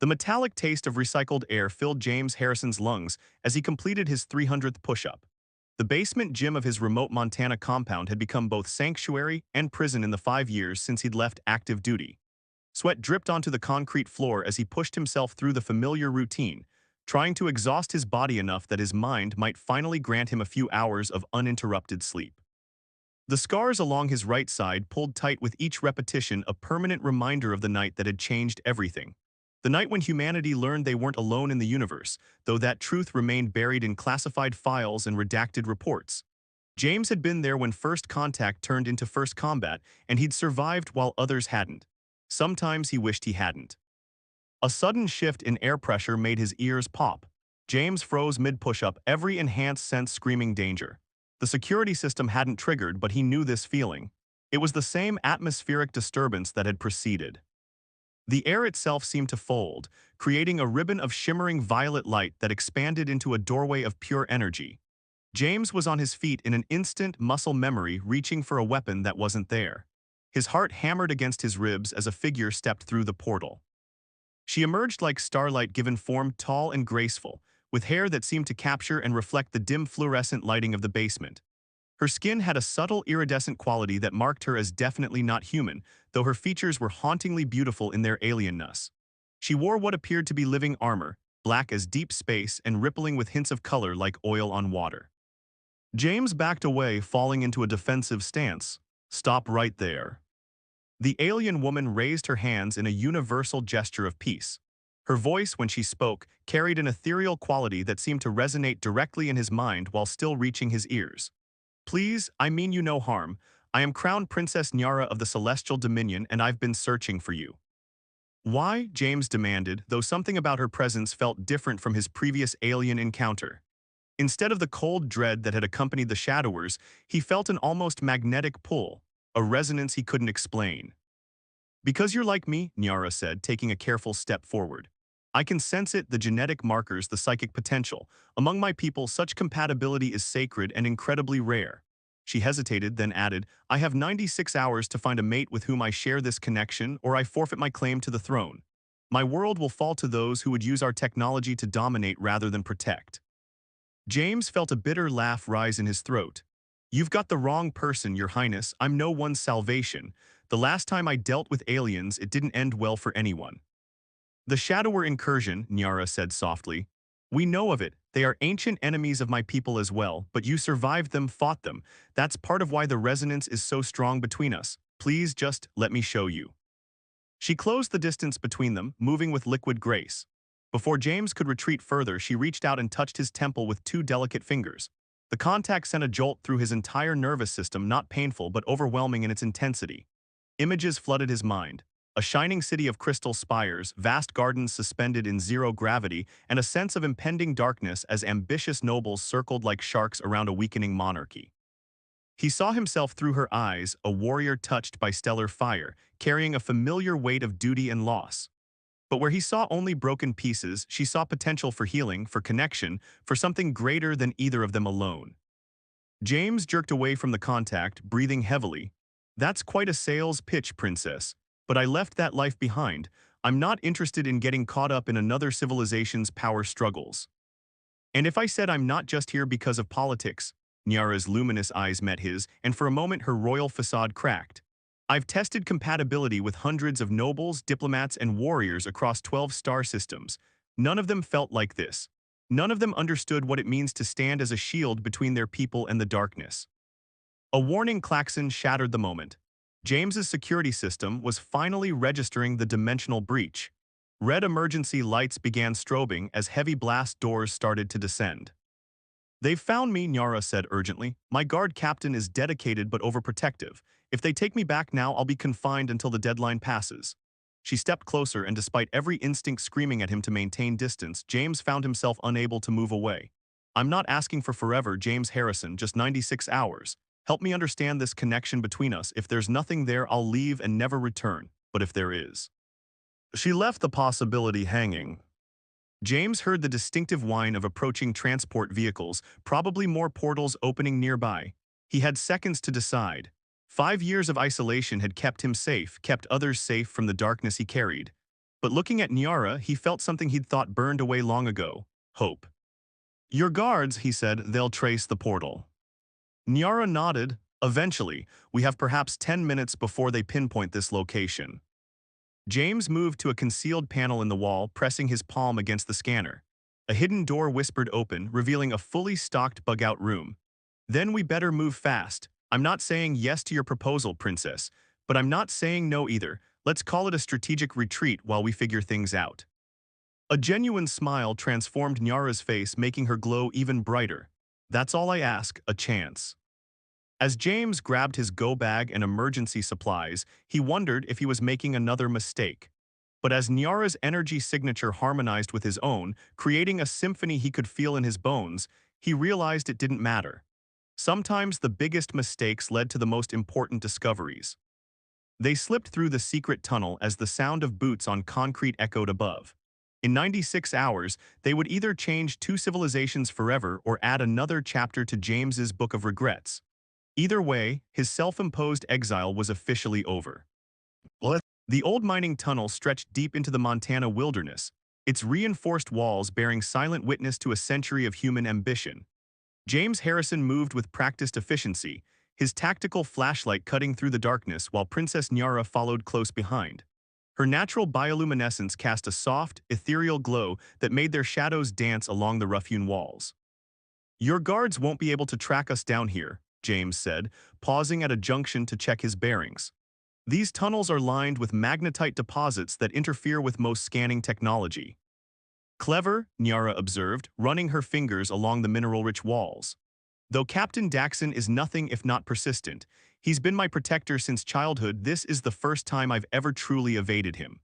The metallic taste of recycled air filled James Harrison's lungs as he completed his 300th push-up. The basement gym of his remote Montana compound had become both sanctuary and prison in the 5 years since he'd left active duty. Sweat dripped onto the concrete floor as he pushed himself through the familiar routine, trying to exhaust his body enough that his mind might finally grant him a few hours of uninterrupted sleep. The scars along his right side pulled tight with each repetition, a permanent reminder of the night that had changed everything. The night when humanity learned they weren't alone in the universe, though that truth remained buried in classified files and redacted reports. James had been there when first contact turned into first combat, and he'd survived while others hadn't. Sometimes he wished he hadn't. A sudden shift in air pressure made his ears pop. James froze mid-push-up, every enhanced sense screaming danger. The security system hadn't triggered, but he knew this feeling. It was the same atmospheric disturbance that had preceded. The air itself seemed to fold, creating a ribbon of shimmering violet light that expanded into a doorway of pure energy. James was on his feet in an instant, muscle memory reaching for a weapon that wasn't there. His heart hammered against his ribs as a figure stepped through the portal. She emerged like starlight given form, tall and graceful, with hair that seemed to capture and reflect the dim fluorescent lighting of the basement. Her skin had a subtle iridescent quality that marked her as definitely not human, though her features were hauntingly beautiful in their alienness. She wore what appeared to be living armor, black as deep space and rippling with hints of color like oil on water. James backed away, falling into a defensive stance. "Stop right there." The alien woman raised her hands in a universal gesture of peace. Her voice, when she spoke, carried an ethereal quality that seemed to resonate directly in his mind while still reaching his ears. "Please, I mean you no harm. I am Crown Princess Nyara of the Celestial Dominion, and I've been searching for you." "Why?" James demanded, though something about her presence felt different from his previous alien encounter. Instead of the cold dread that had accompanied the Shadowers, he felt an almost magnetic pull, a resonance he couldn't explain. "Because you're like me," Nyara said, taking a careful step forward. "I can sense it, the genetic markers, the psychic potential. Among my people, such compatibility is sacred and incredibly rare." She hesitated, then added, "I have 96 hours to find a mate with whom I share this connection, or I forfeit my claim to the throne. My world will fall to those who would use our technology to dominate rather than protect." James felt a bitter laugh rise in his throat. "You've got the wrong person, Your Highness. I'm no one's salvation. The last time I dealt with aliens, it didn't end well for anyone." "The Shadower incursion," Nyara said softly. "We know of it. They are ancient enemies of my people as well, but you survived them, fought them. That's part of why the resonance is so strong between us. Please just let me show you." She closed the distance between them, moving with liquid grace. Before James could retreat further, she reached out and touched his temple with two delicate fingers. The contact sent a jolt through his entire nervous system, not painful but overwhelming in its intensity. Images flooded his mind. A shining city of crystal spires, vast gardens suspended in zero gravity, and a sense of impending darkness as ambitious nobles circled like sharks around a weakening monarchy. He saw himself through her eyes, a warrior touched by stellar fire, carrying a familiar weight of duty and loss. But where he saw only broken pieces, she saw potential for healing, for connection, for something greater than either of them alone. James jerked away from the contact, breathing heavily. "That's quite a sales pitch, Princess. But I left that life behind. I'm not interested in getting caught up in another civilization's power struggles. And if I said I'm not just here because of politics," Nyara's luminous eyes met his, and for a moment her royal facade cracked. "I've tested compatibility with hundreds of nobles, diplomats, and warriors across 12 star systems. None of them felt like this. None of them understood what it means to stand as a shield between their people and the darkness." A warning klaxon shattered the moment. James's security system was finally registering the dimensional breach. Red emergency lights began strobing as heavy blast doors started to descend. "They've found me," Nyara said urgently. "My guard captain is dedicated but overprotective. If they take me back now, I'll be confined until the deadline passes." She stepped closer, and despite every instinct screaming at him to maintain distance, James found himself unable to move away. "I'm not asking for forever, James Harrison, just 96 hours. Help me understand this connection between us. If there's nothing there, I'll leave and never return. But if there is." She left the possibility hanging. James heard the distinctive whine of approaching transport vehicles, probably more portals opening nearby. He had seconds to decide. 5 years of isolation had kept him safe, kept others safe from the darkness he carried. But looking at Nyara, he felt something he'd thought burned away long ago: hope. Your guards, he said, they'll trace the portal. Nyara nodded. Eventually, we have perhaps 10 minutes before they pinpoint this location. James moved to a concealed panel in the wall, pressing his palm against the scanner. A hidden door whispered open, revealing a fully stocked bug-out room. Then we better move fast. I'm not saying yes to your proposal, Princess, but I'm not saying no either. Let's call it a strategic retreat while we figure things out. A genuine smile transformed Nyara's face, making her glow even brighter. That's all I ask, a chance. As James grabbed his go bag and emergency supplies, he wondered if he was making another mistake. But as Nyara's energy signature harmonized with his own, creating a symphony he could feel in his bones, he realized it didn't matter. Sometimes the biggest mistakes led to the most important discoveries. They slipped through the secret tunnel as the sound of boots on concrete echoed above. In 96 hours, they would either change two civilizations forever or add another chapter to James's book of regrets. Either way, his self-imposed exile was officially over. The old mining tunnel stretched deep into the Montana wilderness, its reinforced walls bearing silent witness to a century of human ambition. James Harrison moved with practiced efficiency, his tactical flashlight cutting through the darkness while Princess Nyara followed close behind. Her natural bioluminescence cast a soft, ethereal glow that made their shadows dance along the rough-hewn walls. Your guards won't be able to track us down here, James said, pausing at a junction to check his bearings. These tunnels are lined with magnetite deposits that interfere with most scanning technology. Clever, Nyara observed, running her fingers along the mineral-rich walls. Though Captain Daxon is nothing if not persistent, he's been my protector since childhood. This is the first time I've ever truly evaded him.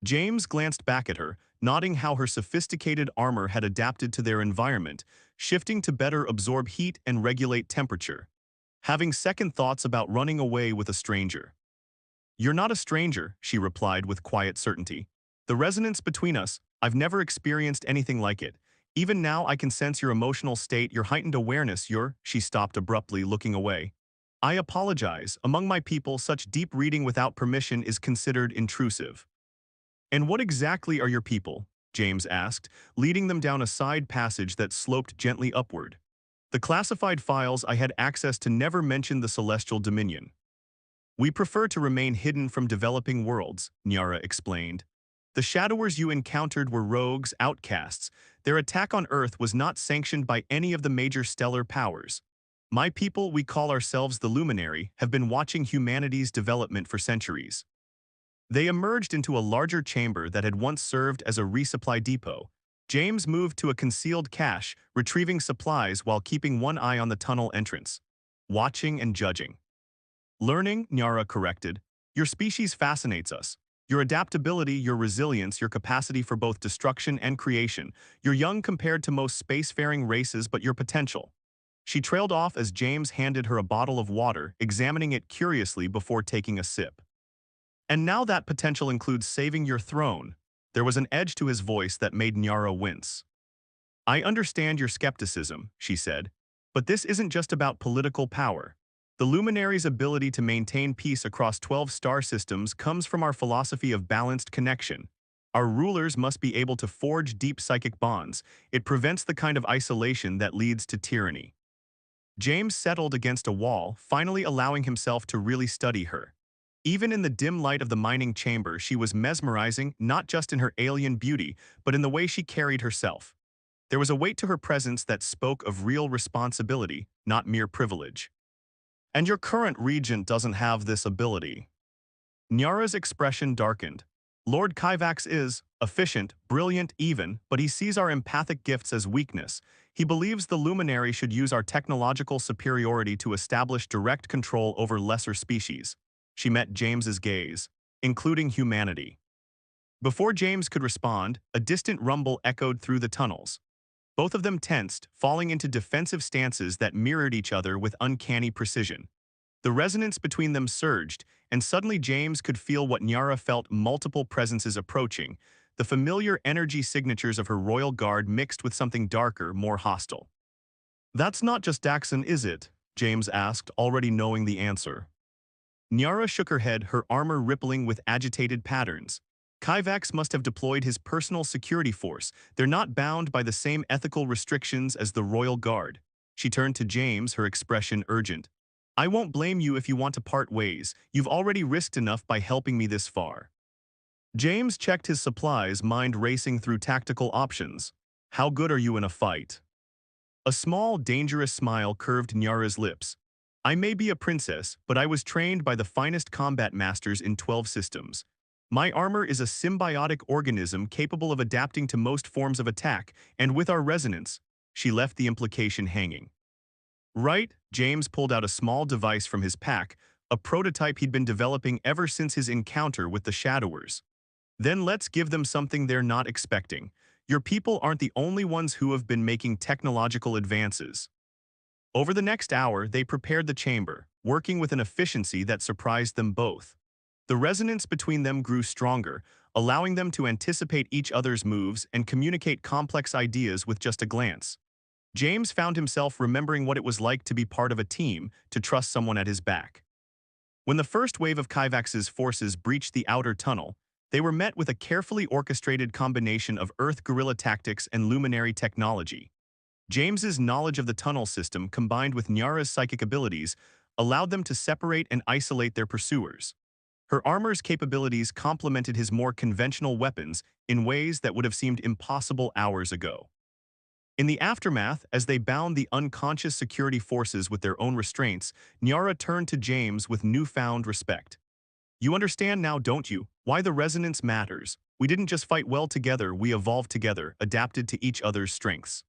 James glanced back at her, nodding how her sophisticated armor had adapted to their environment, shifting to better absorb heat and regulate temperature. Having second thoughts about running away with a stranger. You're not a stranger, she replied with quiet certainty. The resonance between us, I've never experienced anything like it. Even now I can sense your emotional state, your heightened awareness, she stopped abruptly, looking away. I apologize. Among my people, such deep reading without permission is considered intrusive. And what exactly are your people? James asked, leading them down a side passage that sloped gently upward. The classified files I had access to never mentioned the Celestial Dominion. We prefer to remain hidden from developing worlds, Nyara explained. The Shadowers you encountered were rogues, outcasts. Their attack on Earth was not sanctioned by any of the major stellar powers. My people, we call ourselves the Luminary, have been watching humanity's development for centuries. They emerged into a larger chamber that had once served as a resupply depot. James moved to a concealed cache, retrieving supplies while keeping one eye on the tunnel entrance. Watching and judging. Learning, Nyara corrected. Your species fascinates us. Your adaptability, your resilience, your capacity for both destruction and creation. You're young compared to most spacefaring races, but your potential. She trailed off as James handed her a bottle of water, examining it curiously before taking a sip. And now that potential includes saving your throne. There was an edge to his voice that made Nyara wince. I understand your skepticism, she said, but this isn't just about political power. The Luminary's ability to maintain peace across 12 star systems comes from our philosophy of balanced connection. Our rulers must be able to forge deep psychic bonds. It prevents the kind of isolation that leads to tyranny. James settled against a wall, finally allowing himself to really study her. Even in the dim light of the mining chamber, she was mesmerizing, not just in her alien beauty, but in the way she carried herself. There was a weight to her presence that spoke of real responsibility, not mere privilege. And your current regent doesn't have this ability. Nyara's expression darkened. Lord Kyvax is efficient, brilliant even, but he sees our empathic gifts as weakness. He believes the Luminary should use our technological superiority to establish direct control over lesser species. She met James's gaze, including humanity. Before James could respond, a distant rumble echoed through the tunnels. Both of them tensed, falling into defensive stances that mirrored each other with uncanny precision. The resonance between them surged, and suddenly James could feel what Nyara felt: multiple presences approaching, the familiar energy signatures of her royal guard mixed with something darker, more hostile. That's not just Daxon, is it? James asked, already knowing the answer. Nyara shook her head, her armor rippling with agitated patterns. Kyvax must have deployed his personal security force. They're not bound by the same ethical restrictions as the Royal Guard. She turned to James, her expression urgent. I won't blame you if you want to part ways. You've already risked enough by helping me this far. James checked his supplies, mind racing through tactical options. How good are you in a fight? A small, dangerous smile curved Nyara's lips. I may be a princess, but I was trained by the finest combat masters in 12 systems. My armor is a symbiotic organism capable of adapting to most forms of attack, and with our resonance, she left the implication hanging. Right, James pulled out a small device from his pack, a prototype he'd been developing ever since his encounter with the Shadowers. Then let's give them something they're not expecting. Your people aren't the only ones who have been making technological advances. Over the next hour, they prepared the chamber, working with an efficiency that surprised them both. The resonance between them grew stronger, allowing them to anticipate each other's moves and communicate complex ideas with just a glance. James found himself remembering what it was like to be part of a team, to trust someone at his back. When the first wave of Kyvax's forces breached the outer tunnel, they were met with a carefully orchestrated combination of Earth guerrilla tactics and luminary technology. James's knowledge of the tunnel system combined with Nyara's psychic abilities allowed them to separate and isolate their pursuers. Her armor's capabilities complemented his more conventional weapons in ways that would have seemed impossible hours ago. In the aftermath, as they bound the unconscious security forces with their own restraints, Nyara turned to James with newfound respect. You understand now, don't you, why the resonance matters? We didn't just fight well together, we evolved together, adapted to each other's strengths.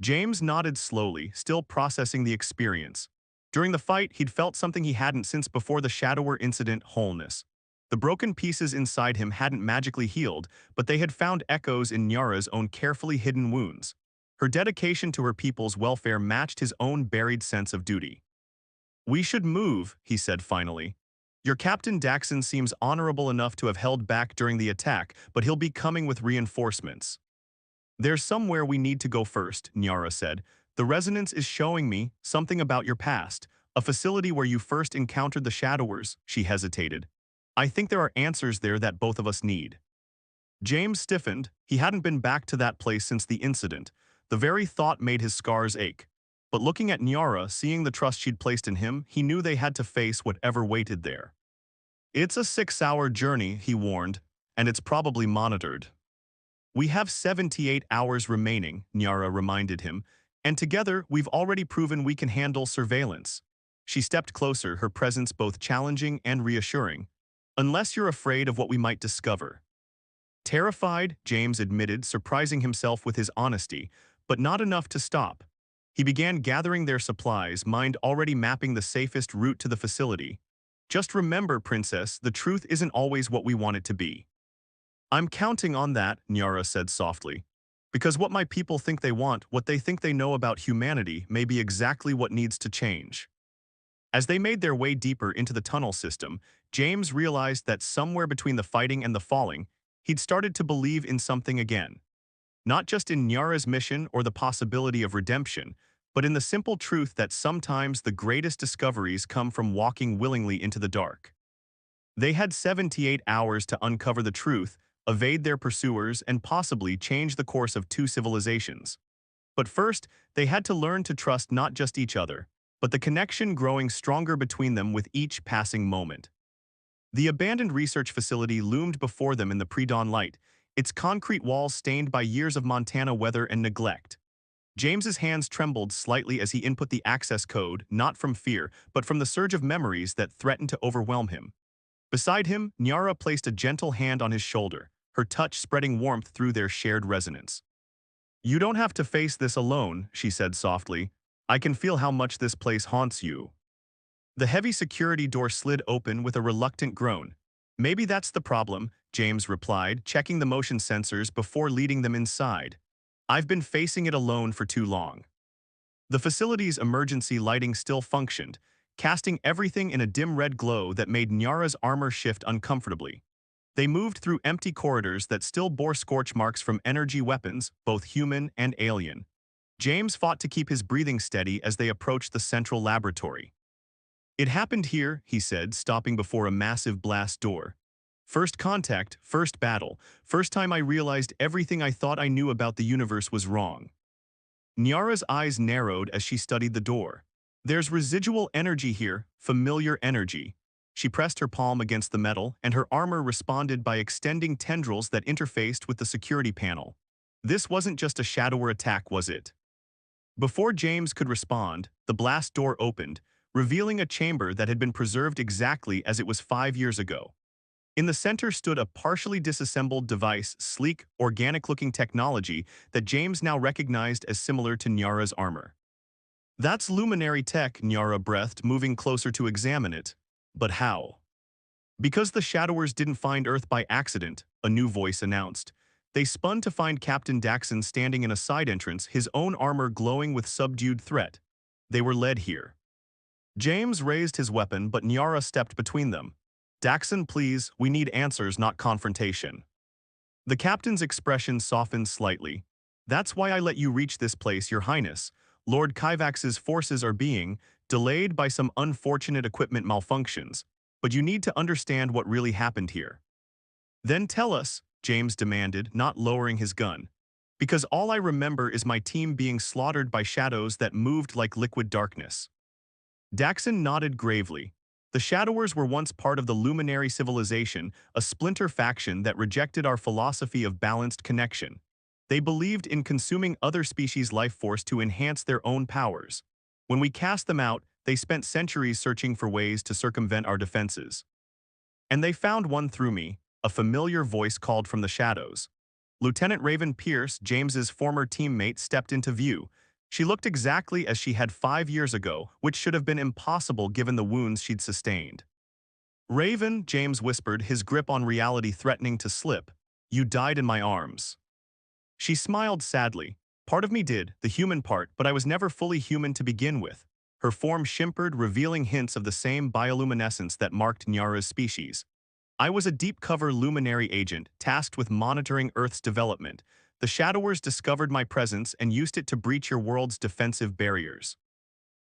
James nodded slowly, still processing the experience. During the fight, he'd felt something he hadn't since before the Shadower incident: wholeness. The broken pieces inside him hadn't magically healed, but they had found echoes in Nyara's own carefully hidden wounds. Her dedication to her people's welfare matched his own buried sense of duty. We should move, he said finally. Your Captain Daxon seems honorable enough to have held back during the attack, but he'll be coming with reinforcements. There's somewhere we need to go first, Nyara said. The resonance is showing me something about your past, a facility where you first encountered the Shadowers. She hesitated. I think there are answers there that both of us need. James stiffened. He hadn't been back to that place since the incident. The very thought made his scars ache. But looking at Nyara, seeing the trust she'd placed in him, he knew they had to face whatever waited there. It's a 6-hour journey, he warned, and it's probably monitored. We have 78 hours remaining, Nyara reminded him, and together we've already proven we can handle surveillance. She stepped closer, her presence both challenging and reassuring. Unless you're afraid of what we might discover. Terrified, James admitted, surprising himself with his honesty, but not enough to stop. He began gathering their supplies, mind already mapping the safest route to the facility. Just remember, Princess, the truth isn't always what we want it to be. I'm counting on that, Nyara said softly. Because what my people think they want, what they think they know about humanity, may be exactly what needs to change. As they made their way deeper into the tunnel system, James realized that somewhere between the fighting and the falling, he'd started to believe in something again. Not just in Nyara's mission or the possibility of redemption, but in the simple truth that sometimes the greatest discoveries come from walking willingly into the dark. They had 78 hours to uncover the truth, evade their pursuers, and possibly change the course of two civilizations. But first, they had to learn to trust not just each other, but the connection growing stronger between them with each passing moment. The abandoned research facility loomed before them in the pre-dawn light, its concrete walls stained by years of Montana weather and neglect. James's hands trembled slightly as he input the access code, not from fear, but from the surge of memories that threatened to overwhelm him. Beside him, Nyara placed a gentle hand on his shoulder, her touch spreading warmth through their shared resonance. You don't have to face this alone, she said softly. I can feel how much this place haunts you. The heavy security door slid open with a reluctant groan. Maybe that's the problem, James replied, checking the motion sensors before leading them inside. I've been facing it alone for too long. The facility's emergency lighting still functioned, casting everything in a dim red glow that made Nyara's armor shift uncomfortably. They moved through empty corridors that still bore scorch marks from energy weapons, both human and alien. James fought to keep his breathing steady as they approached the central laboratory. It happened here, he said, stopping before a massive blast door. First contact, first battle, first time I realized everything I thought I knew about the universe was wrong. Nyara's eyes narrowed as she studied the door. There's residual energy here, familiar energy. She pressed her palm against the metal, and her armor responded by extending tendrils that interfaced with the security panel. This wasn't just a shadower attack, was it? Before James could respond, the blast door opened, revealing a chamber that had been preserved exactly as it was 5 years ago. In the center stood a partially disassembled device, sleek, organic-looking technology that James now recognized as similar to Nyara's armor. That's luminary tech, Nyara breathed, moving closer to examine it. But how? Because the Shadowers didn't find Earth by accident, a new voice announced. They spun to find Captain Daxon standing in a side entrance, his own armor glowing with subdued threat. They were led here. James raised his weapon, but Nyara stepped between them. Daxon, please, we need answers, not confrontation. The captain's expression softened slightly. That's why I let you reach this place, Your Highness. Lord Kyvax's forces are being delayed by some unfortunate equipment malfunctions, but you need to understand what really happened here. Then tell us, James demanded, not lowering his gun. Because all I remember is my team being slaughtered by shadows that moved like liquid darkness. Daxon nodded gravely. The Shadowers were once part of the Luminary civilization, a splinter faction that rejected our philosophy of balanced connection. They believed in consuming other species' life force to enhance their own powers. When we cast them out, they spent centuries searching for ways to circumvent our defenses. And they found one through me, a familiar voice called from the shadows. Lieutenant Raven Pierce, James's former teammate, stepped into view. She looked exactly as she had 5 years ago, which should have been impossible given the wounds she'd sustained. Raven, James whispered, his grip on reality threatening to slip. You died in my arms. She smiled sadly. Part of me did, the human part, but I was never fully human to begin with. Her form shimmered, revealing hints of the same bioluminescence that marked Nyara's species. I was a deep-cover luminary agent tasked with monitoring Earth's development. The Shadowers discovered my presence and used it to breach your world's defensive barriers.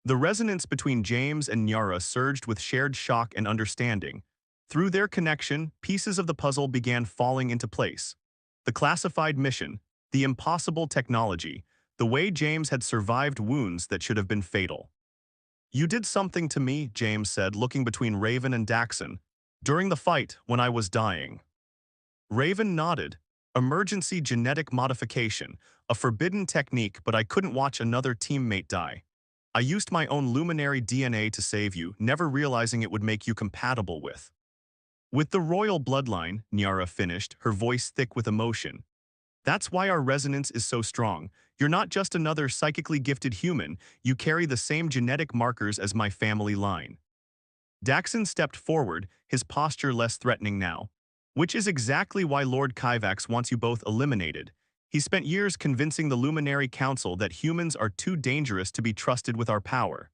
The resonance between James and Nyara surged with shared shock and understanding. Through their connection, pieces of the puzzle began falling into place. The classified mission, the impossible technology, the way James had survived wounds that should have been fatal. You did something to me, James said, looking between Raven and Daxon. During the fight, when I was dying. Raven nodded. Emergency genetic modification, a forbidden technique, but I couldn't watch another teammate die. I used my own luminary DNA to save you, never realizing it would make you compatible with the royal bloodline, Nyara finished, her voice thick with emotion. That's why our resonance is so strong. You're not just another psychically gifted human, you carry the same genetic markers as my family line. Daxon stepped forward, his posture less threatening now. Which is exactly why Lord Kyvax wants you both eliminated. He spent years convincing the Luminary Council that humans are too dangerous to be trusted with our power.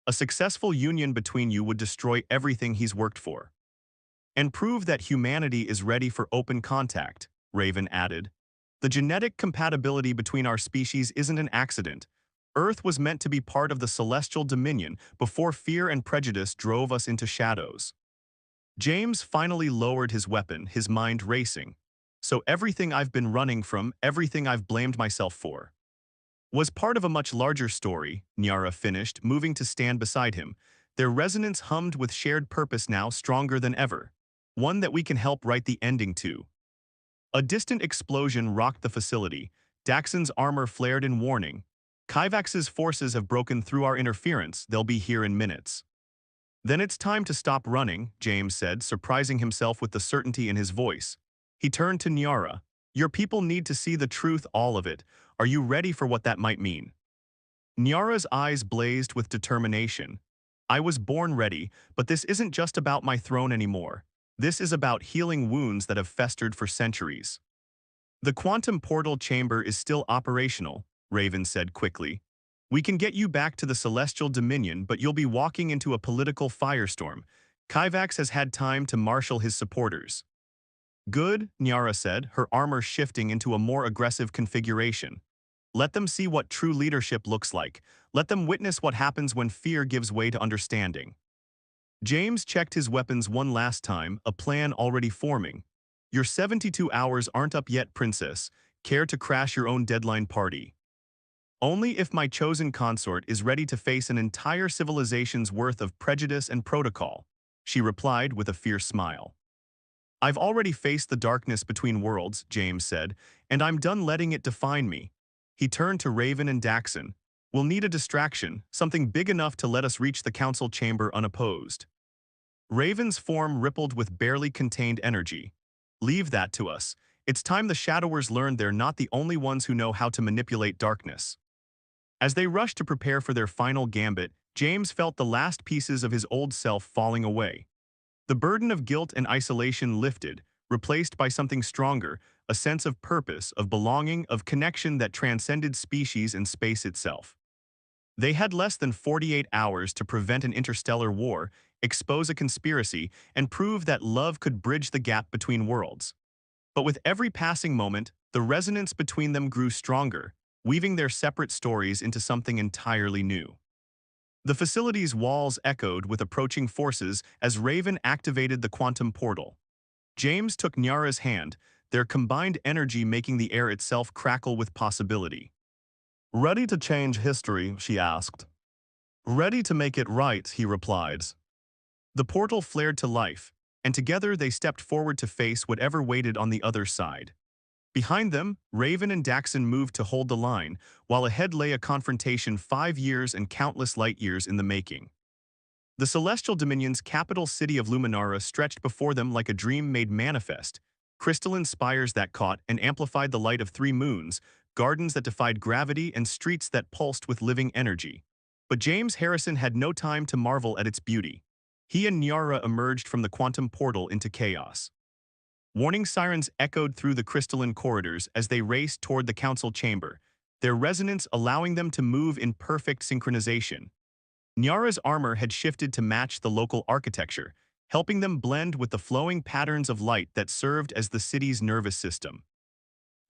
A successful union between you would destroy everything he's worked for. And prove that humanity is ready for open contact, Raven added. The genetic compatibility between our species isn't an accident. Earth was meant to be part of the celestial dominion before fear and prejudice drove us into shadows. James finally lowered his weapon, his mind racing. So everything I've been running from, everything I've blamed myself for, was part of a much larger story, Nyara finished, moving to stand beside him. Their resonance hummed with shared purpose now stronger than ever. One that we can help write the ending to. A distant explosion rocked the facility. Daxon's armor flared in warning. Kyvax's forces have broken through our interference. They'll be here in minutes. Then it's time to stop running, James said, surprising himself with the certainty in his voice. He turned to Nyara. Your people need to see the truth, all of it. Are you ready for what that might mean? Nyara's eyes blazed with determination. I was born ready, but this isn't just about my throne anymore. This is about healing wounds that have festered for centuries. The quantum portal chamber is still operational, Raven said quickly. We can get you back to the celestial dominion, but you'll be walking into a political firestorm. Kyvax has had time to marshal his supporters. Good, Nyara said, her armor shifting into a more aggressive configuration. Let them see what true leadership looks like. Let them witness what happens when fear gives way to understanding. James checked his weapons one last time, a plan already forming. Your 72 hours aren't up yet, princess. Care to crash your own deadline party? Only if my chosen consort is ready to face an entire civilization's worth of prejudice and protocol, she replied with a fierce smile. I've already faced the darkness between worlds, James said, and I'm done letting it define me. He turned to Raven and Daxon. We'll need a distraction, something big enough to let us reach the council chamber unopposed. Raven's form rippled with barely contained energy. Leave that to us. It's time the Shadowers learned they're not the only ones who know how to manipulate darkness. As they rushed to prepare for their final gambit, James felt the last pieces of his old self falling away. The burden of guilt and isolation lifted, replaced by something stronger, a sense of purpose, of belonging, of connection that transcended species and space itself. They had less than 48 hours to prevent an interstellar war, expose a conspiracy, and prove that love could bridge the gap between worlds. But with every passing moment, the resonance between them grew stronger, weaving their separate stories into something entirely new. The facility's walls echoed with approaching forces as Raven activated the quantum portal. James took Nyara's hand, their combined energy making the air itself crackle with possibility. Ready to change history, she asked. Ready to make it right, he replied. The portal flared to life, and together they stepped forward to face whatever waited on the other side. Behind them, Raven and Daxon moved to hold the line, while ahead lay a confrontation 5 years and countless light years in the making. The Celestial Dominion's capital city of Luminara stretched before them like a dream made manifest, crystalline spires that caught and amplified the light of 3 moons, gardens that defied gravity, and streets that pulsed with living energy. But James Harrison had no time to marvel at its beauty. He and Nyara emerged from the quantum portal into chaos. Warning sirens echoed through the crystalline corridors as they raced toward the council chamber, their resonance allowing them to move in perfect synchronization. Nyara's armor had shifted to match the local architecture, helping them blend with the flowing patterns of light that served as the city's nervous system.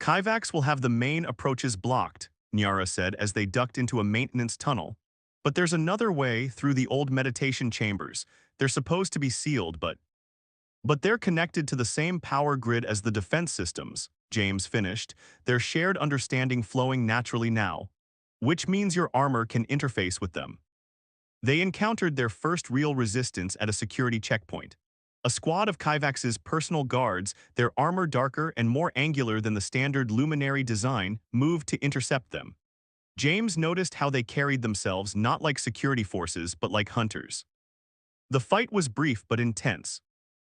Kyvax will have the main approaches blocked, Nyara said as they ducked into a maintenance tunnel. But there's another way through the old meditation chambers. They're supposed to be sealed, but they're connected to the same power grid as the defense systems, James finished, their shared understanding flowing naturally now, which means your armor can interface with them. They encountered their first real resistance at a security checkpoint. A squad of Kyvax's personal guards, their armor darker and more angular than the standard luminary design, moved to intercept them. James noticed how they carried themselves not like security forces but like hunters. The fight was brief but intense.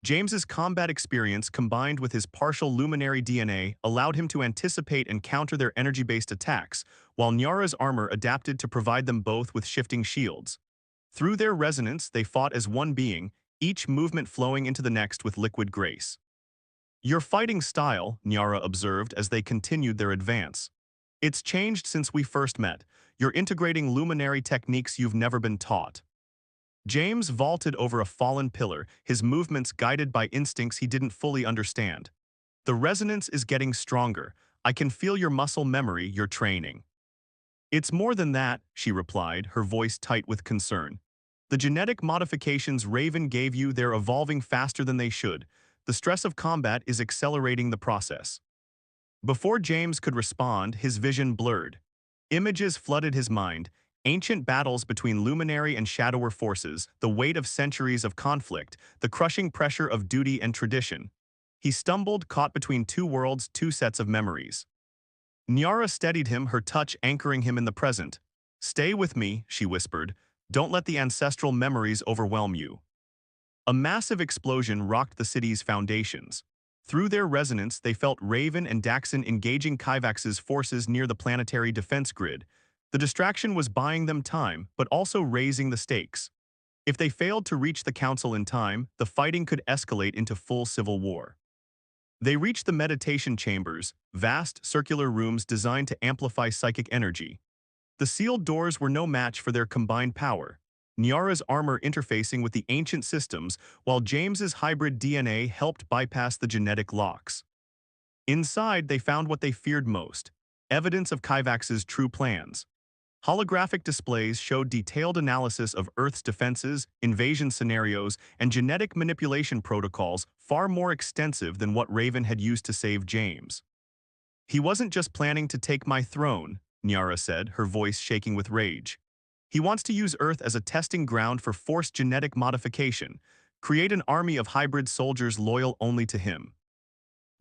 James's combat experience combined with his partial luminary DNA allowed him to anticipate and counter their energy-based attacks, while Nyara's armor adapted to provide them both with shifting shields. Through their resonance, they fought as one being, each movement flowing into the next with liquid grace. Your fighting style, Nyara observed as they continued their advance. It's changed since we first met. You're integrating luminary techniques you've never been taught. James vaulted over a fallen pillar, his movements guided by instincts he didn't fully understand. The resonance is getting stronger. I can feel your muscle memory, your training. It's more than that, she replied, her voice tight with concern. The genetic modifications Raven gave you, they're evolving faster than they should. The stress of combat is accelerating the process. Before James could respond, his vision blurred. Images flooded his mind, ancient battles between luminary and shadower forces, the weight of centuries of conflict, the crushing pressure of duty and tradition. He stumbled, caught between 2 worlds, 2 sets of memories. Nyara steadied him, her touch anchoring him in the present. Stay with me, she whispered. Don't let the ancestral memories overwhelm you. A massive explosion rocked the city's foundations. Through their resonance, they felt Raven and Daxon engaging Kyvax's forces near the planetary defense grid. The distraction was buying them time, but also raising the stakes. If they failed to reach the council in time, the fighting could escalate into full civil war. They reached the meditation chambers, vast circular rooms designed to amplify psychic energy. The sealed doors were no match for their combined power. Nyara's armor interfacing with the ancient systems, while James's hybrid DNA helped bypass the genetic locks. Inside, they found what they feared most, evidence of Kyvax's true plans. Holographic displays showed detailed analysis of Earth's defenses, invasion scenarios, and genetic manipulation protocols far more extensive than what Raven had used to save James. "He wasn't just planning to take my throne," Nyara said, her voice shaking with rage. "He wants to use Earth as a testing ground for forced genetic modification, create an army of hybrid soldiers loyal only to him."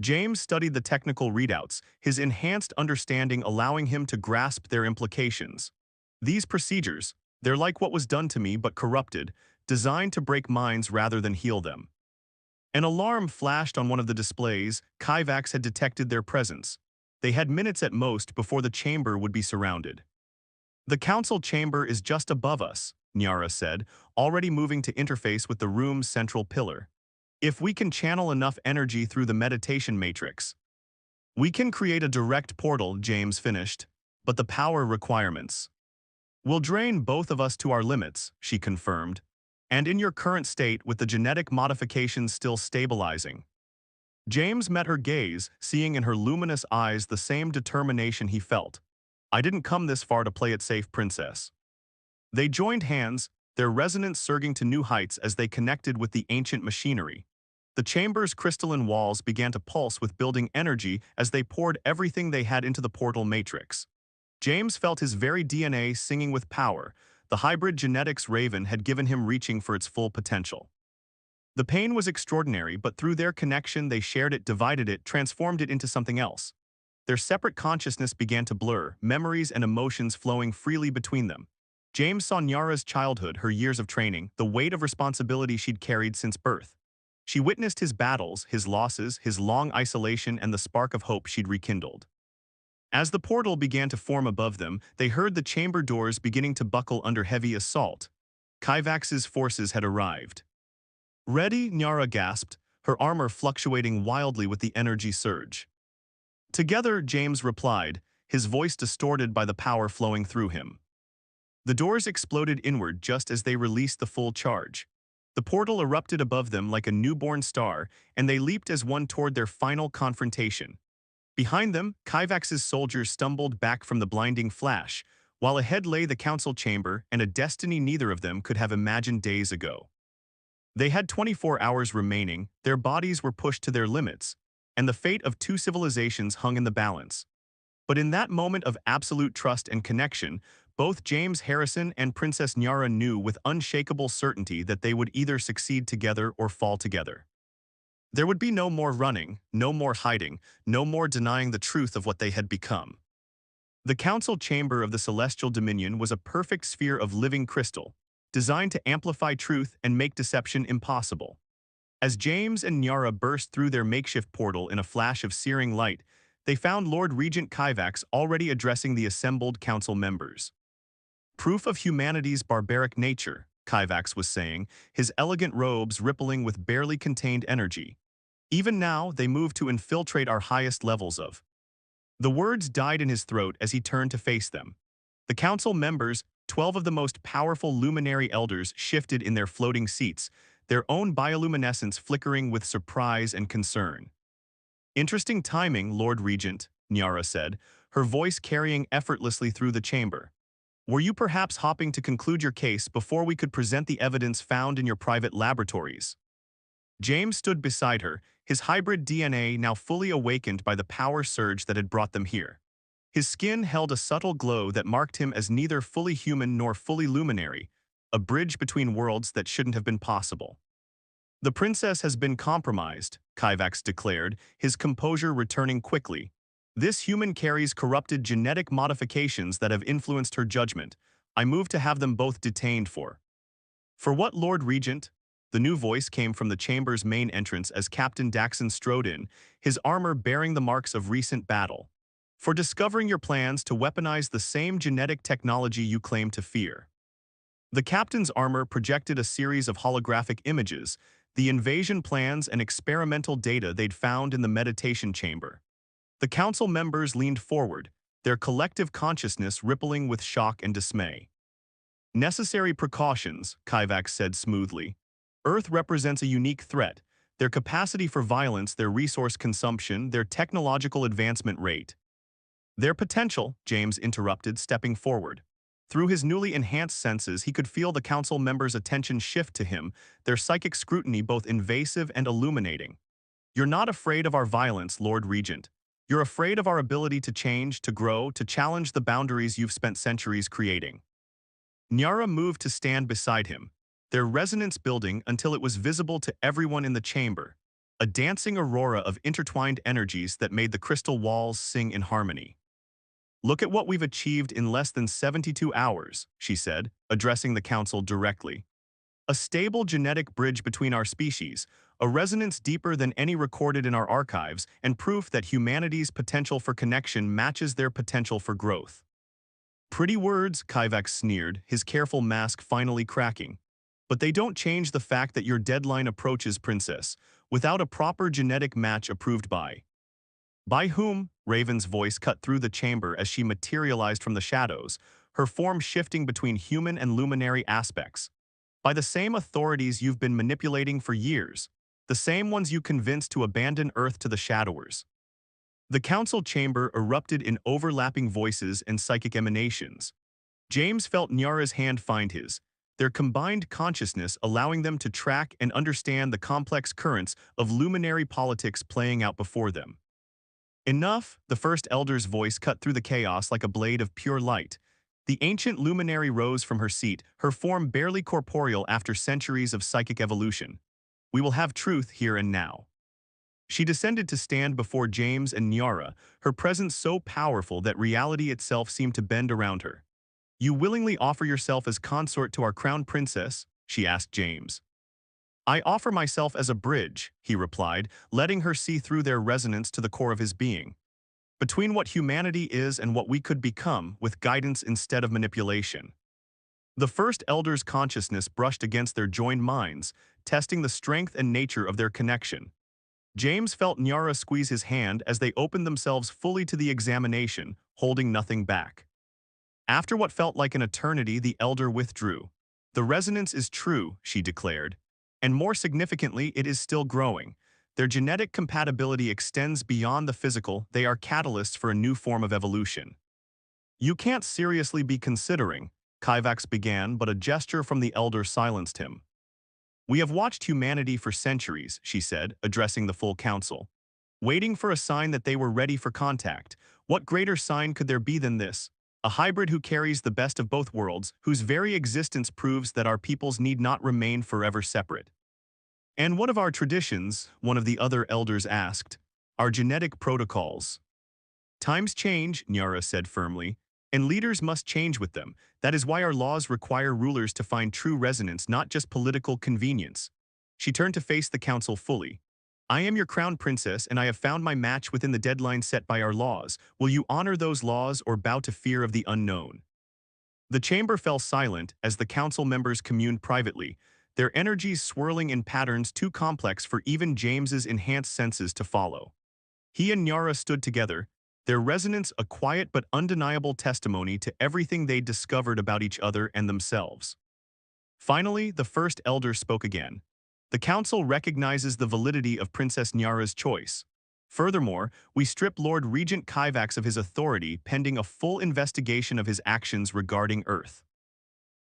James studied the technical readouts, his enhanced understanding allowing him to grasp their implications. "These procedures, they're like what was done to me but corrupted, designed to break minds rather than heal them." An alarm flashed on one of the displays. Kyvax had detected their presence. They had minutes at most before the chamber would be surrounded. "The council chamber is just above us," Nyara said, already moving to interface with the room's central pillar. "If we can channel enough energy through the meditation matrix, we can create a direct portal," James finished. "But the power requirements will drain both of us to our limits," she confirmed. "And in your current state with the genetic modifications still stabilizing." James met her gaze, seeing in her luminous eyes the same determination he felt. "I didn't come this far to play it safe, Princess." They joined hands, their resonance surging to new heights as they connected with the ancient machinery. The chamber's crystalline walls began to pulse with building energy as they poured everything they had into the portal matrix. James felt his very DNA singing with power. The hybrid genetics Raven had given him reaching for its full potential. The pain was extraordinary, but through their connection they shared it, divided it, transformed it into something else. Their separate consciousness began to blur, memories and emotions flowing freely between them. James saw Nyara's childhood, her years of training, the weight of responsibility she'd carried since birth. She witnessed his battles, his losses, his long isolation, and the spark of hope she'd rekindled. As the portal began to form above them, they heard the chamber doors beginning to buckle under heavy assault. Kyvax's forces had arrived. "Ready?" Nyara gasped, her armor fluctuating wildly with the energy surge. "Together," James replied, his voice distorted by the power flowing through him. The doors exploded inward just as they released the full charge. The portal erupted above them like a newborn star, and they leaped as one toward their final confrontation. Behind them, Kyvax's soldiers stumbled back from the blinding flash, while ahead lay the council chamber and a destiny neither of them could have imagined days ago. They had 24 hours remaining, their bodies were pushed to their limits, and the fate of two civilizations hung in the balance. But in that moment of absolute trust and connection, both James Harrison and Princess Nyara knew with unshakable certainty that they would either succeed together or fall together. There would be no more running, no more hiding, no more denying the truth of what they had become. The council chamber of the Celestial Dominion was a perfect sphere of living crystal, designed to amplify truth and make deception impossible. As James and Nyara burst through their makeshift portal in a flash of searing light, they found Lord Regent Kyvax already addressing the assembled council members. "Proof of humanity's barbaric nature," Kyvax was saying, his elegant robes rippling with barely contained energy. "Even now, they move to infiltrate our highest levels of." The words died in his throat as he turned to face them. The council members, 12 of the most powerful luminary elders, shifted in their floating seats, their own bioluminescence flickering with surprise and concern. "Interesting timing, Lord Regent," Nyara said, her voice carrying effortlessly through the chamber. "Were you perhaps hoping to conclude your case before we could present the evidence found in your private laboratories?" James stood beside her, his hybrid DNA now fully awakened by the power surge that had brought them here. His skin held a subtle glow that marked him as neither fully human nor fully luminary, a bridge between worlds that shouldn't have been possible. "The princess has been compromised," Kyvax declared, his composure returning quickly. "This human carries corrupted genetic modifications that have influenced her judgment. I move to have them both detained for." "For what, Lord Regent?" The new voice came from the chamber's main entrance as Captain Daxon strode in, his armor bearing the marks of recent battle. "For discovering your plans to weaponize the same genetic technology you claim to fear." The captain's armor projected a series of holographic images, the invasion plans and experimental data they'd found in the meditation chamber. The council members leaned forward, their collective consciousness rippling with shock and dismay. "Necessary precautions," Kyvax said smoothly. "Earth represents a unique threat, their capacity for violence, their resource consumption, their technological advancement rate." "Their potential," James interrupted, stepping forward. Through his newly enhanced senses, he could feel the council members' attention shift to him, their psychic scrutiny both invasive and illuminating. You're not afraid of our violence, Lord Regent. You're afraid of our ability to change, to grow, to challenge the boundaries you've spent centuries creating. Nyara moved to stand beside him, their resonance building until it was visible to everyone in the chamber, a dancing aurora of intertwined energies that made the crystal walls sing in harmony. Look at what we've achieved in less than 72 hours, she said, addressing the council directly. A stable genetic bridge between our species, a resonance deeper than any recorded in our archives, and proof that humanity's potential for connection matches their potential for growth. Pretty words, Kivak sneered, his careful mask finally cracking. But they don't change the fact that your deadline approaches, Princess, without a proper genetic match approved by. By whom? Raven's voice cut through the chamber as she materialized from the shadows, her form shifting between human and luminary aspects. By the same authorities you've been manipulating for years, the same ones you convinced to abandon Earth to the Shadowers. The council chamber erupted in overlapping voices and psychic emanations. James felt Nyara's hand find his, their combined consciousness allowing them to track and understand the complex currents of luminary politics playing out before them. Enough, the first elder's voice cut through the chaos like a blade of pure light. The ancient luminary rose from her seat, her form barely corporeal after centuries of psychic evolution. We will have truth here and now. She descended to stand before James and Nyara, her presence so powerful that reality itself seemed to bend around her. You willingly offer yourself as consort to our crown princess? She asked James. I offer myself as a bridge, he replied, letting her see through their resonance to the core of his being. Between what humanity is and what we could become, with guidance instead of manipulation. The first elder's consciousness brushed against their joined minds, testing the strength and nature of their connection. James felt Nyara squeeze his hand as they opened themselves fully to the examination, holding nothing back. After what felt like an eternity, the elder withdrew. The resonance is true, she declared. And more significantly, it is still growing. Their genetic compatibility extends beyond the physical, they are catalysts for a new form of evolution. You can't seriously be considering, Kivak began, but a gesture from the elder silenced him. We have watched humanity for centuries, she said, addressing the full council. Waiting for a sign that they were ready for contact. What greater sign could there be than this? A hybrid who carries the best of both worlds, whose very existence proves that our peoples need not remain forever separate. And what of our traditions? One of the other elders asked. Our genetic protocols. Times change, Nyara said firmly, and leaders must change with them. That is why our laws require rulers to find true resonance, not just political convenience. She turned to face the council fully. I am your crown princess, and I have found my match within the deadline set by our laws. Will you honor those laws or bow to fear of the unknown? The chamber fell silent as the council members communed privately, their energies swirling in patterns too complex for even James's enhanced senses to follow. He and Nyara stood together, their resonance a quiet but undeniable testimony to everything they'd discovered about each other and themselves. Finally, the first elder spoke again. The council recognizes the validity of Princess Nyara's choice. Furthermore, we strip Lord Regent Kivak of his authority pending a full investigation of his actions regarding Earth.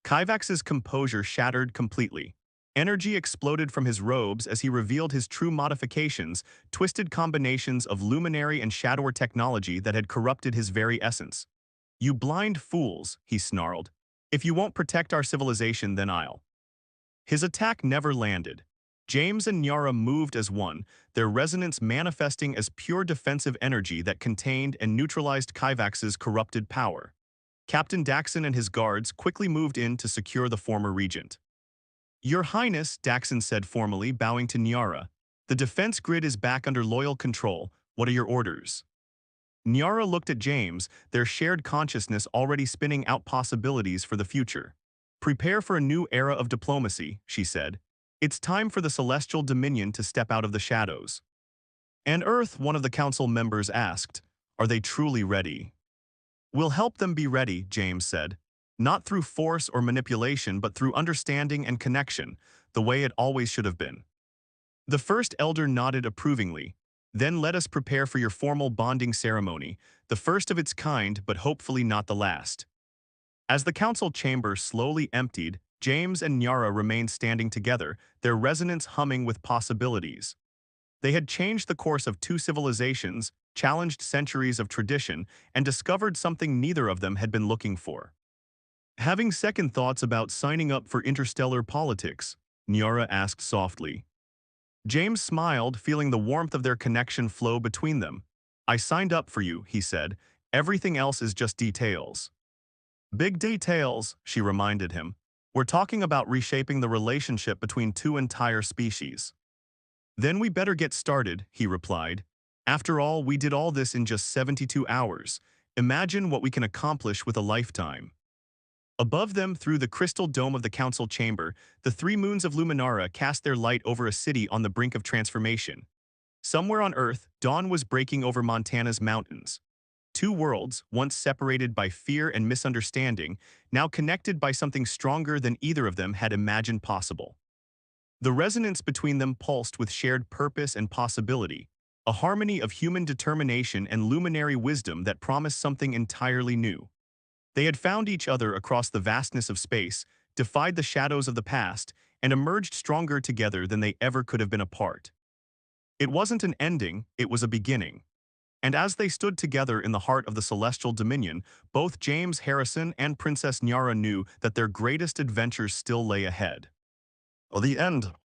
Kivak's composure shattered completely. Energy exploded from his robes as he revealed his true modifications, twisted combinations of luminary and shadower technology that had corrupted his very essence. You blind fools, he snarled. If you won't protect our civilization, then I'll. His attack never landed. James and Nyara moved as one, their resonance manifesting as pure defensive energy that contained and neutralized Kivak's corrupted power. Captain Daxon and his guards quickly moved in to secure the former regent. Your Highness, Daxon said formally, bowing to Nyara, the defense grid is back under loyal control. What are your orders? Nyara looked at James, their shared consciousness already spinning out possibilities for the future. Prepare for a new era of diplomacy, she said. It's time for the celestial dominion to step out of the shadows. And Earth, one of the council members asked, are they truly ready? We'll help them be ready, James said. Not through force or manipulation, but through understanding and connection, the way it always should have been. The first elder nodded approvingly. Then let us prepare for your formal bonding ceremony, the first of its kind, but hopefully not the last. As the council chamber slowly emptied, James and Nyara remained standing together, their resonance humming with possibilities. They had changed the course of two civilizations, challenged centuries of tradition, and discovered something neither of them had been looking for. Having second thoughts about signing up for interstellar politics? Nyara asked softly. James smiled, feeling the warmth of their connection flow between them. I signed up for you, he said. Everything else is just details. Big details, she reminded him. We're talking about reshaping the relationship between two entire species. Then we better get started, he replied. After all, we did all this in just 72 hours. Imagine what we can accomplish with a lifetime. Above them, through the crystal dome of the council chamber, the three moons of Luminara cast their light over a city on the brink of transformation. Somewhere on Earth, dawn was breaking over Montana's mountains. Two worlds, once separated by fear and misunderstanding, now connected by something stronger than either of them had imagined possible. The resonance between them pulsed with shared purpose and possibility, a harmony of human determination and luminary wisdom that promised something entirely new. They had found each other across the vastness of space, defied the shadows of the past, and emerged stronger together than they ever could have been apart. It wasn't an ending, it was a beginning. And as they stood together in the heart of the celestial dominion, both James Harrison and Princess Nyara knew that their greatest adventures still lay ahead. The end.